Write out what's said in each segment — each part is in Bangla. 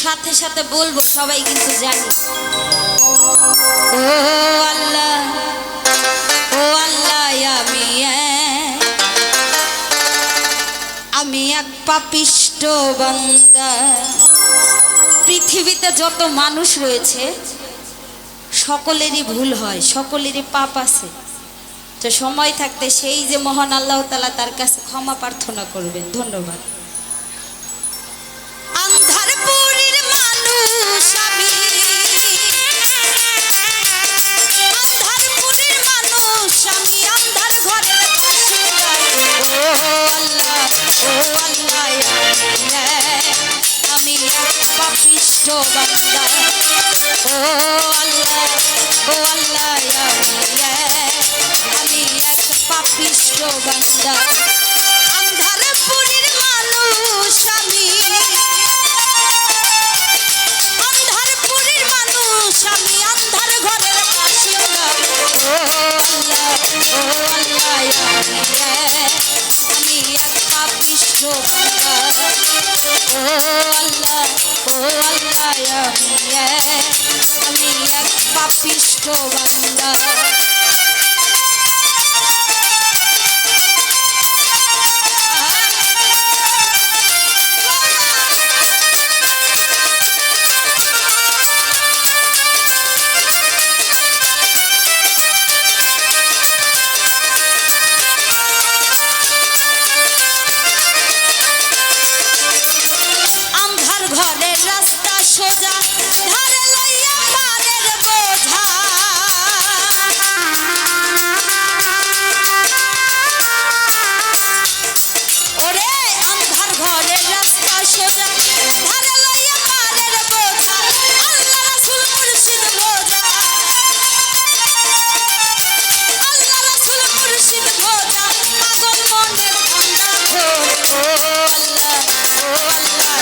সাথে সাথে বলবো, সবাই কিন্তু জানি। ও আল্লাহ, ও আল্লাহ, আমি এক পাপিষ্ট বান্দা। পৃথিবীতে যত মানুষ রয়েছে সকলেরই ভুল হয়, সকলেরই পাপ আছে। তো সময় থাকতে সেই যে মহান আল্লাহ তাআলা, তার কাছে ক্ষমা প্রার্থনা করবেন। ধন্যবাদ। আন্ধারপুরীর মানুষ আমি, আন্ধারপুরীর মানুষ আমি, আন্ধার ঘরের বাসিন্দা। ও আল্লাহ, ও আল্লাহ, আমি এক পাপিষ্ট বান্দা। ও আল্লাহ, ও আল্লাহ, আমি এক পাপিষ্ট বান্দা। আন্ধারপুরীর মানুষ আমি, আন্ধারপুরীর মানুষ আমি, আন্ধার ঘরের বাসিন্দা। ও আল্লাহ, ও আল্লাহ, আমি এক পাপিষ্ট বান্দা। ও আল্লাহ, ও আল্লাহ, আমি এক পাপিষ্ট বান্দা। ঘরের রাস্তা সোজা, ধারে লইয়া পারের বোঝা। ওরে আন্ধার ঘরের রাস্তা সোজা, ধারে লইয়া পারের বোঝা। আল্লাহ রাসূল মুর্শিদ বোঝা, আল্লাহ রাসূল মুর্শিদ বোঝা। পাগল মনের ধান্দা খোর। ও আল্লাহ, ও আল্লাহ,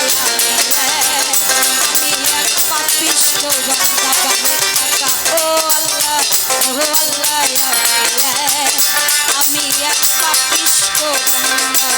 আমি এক পাপিষ্ট বান্দা। ও আল্লাহ, ও আল্লাহ, আমি এক পাপিষ্ট বান্দা।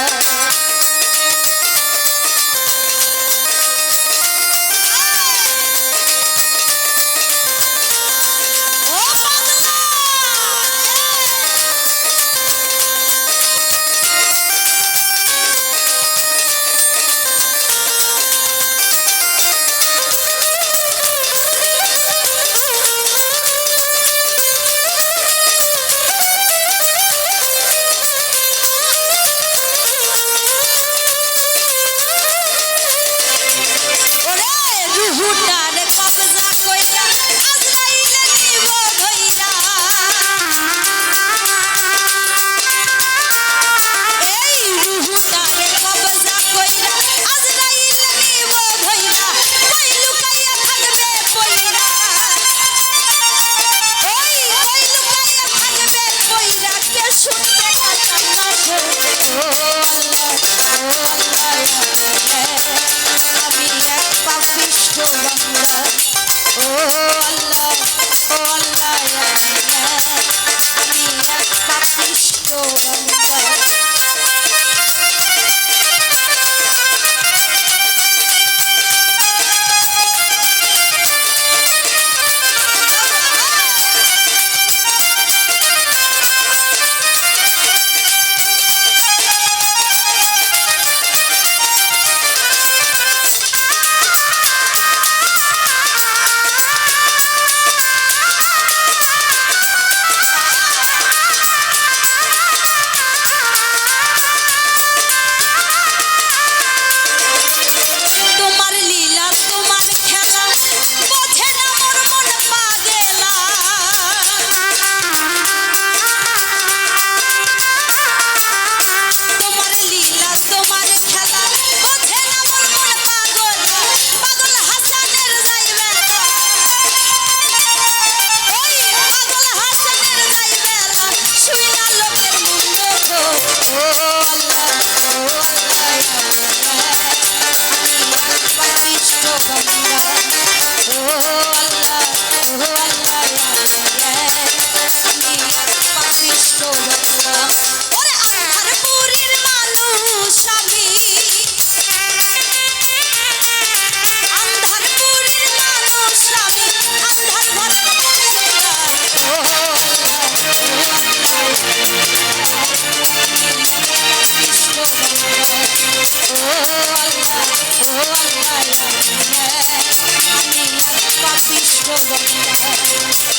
বান্দা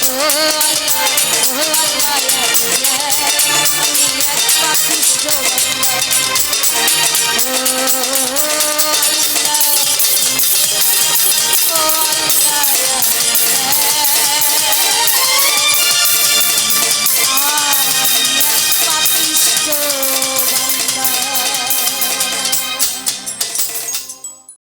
ও আল্লাহ ও আল্লাহ আমি এক পাপিষ্ঠ বান্দা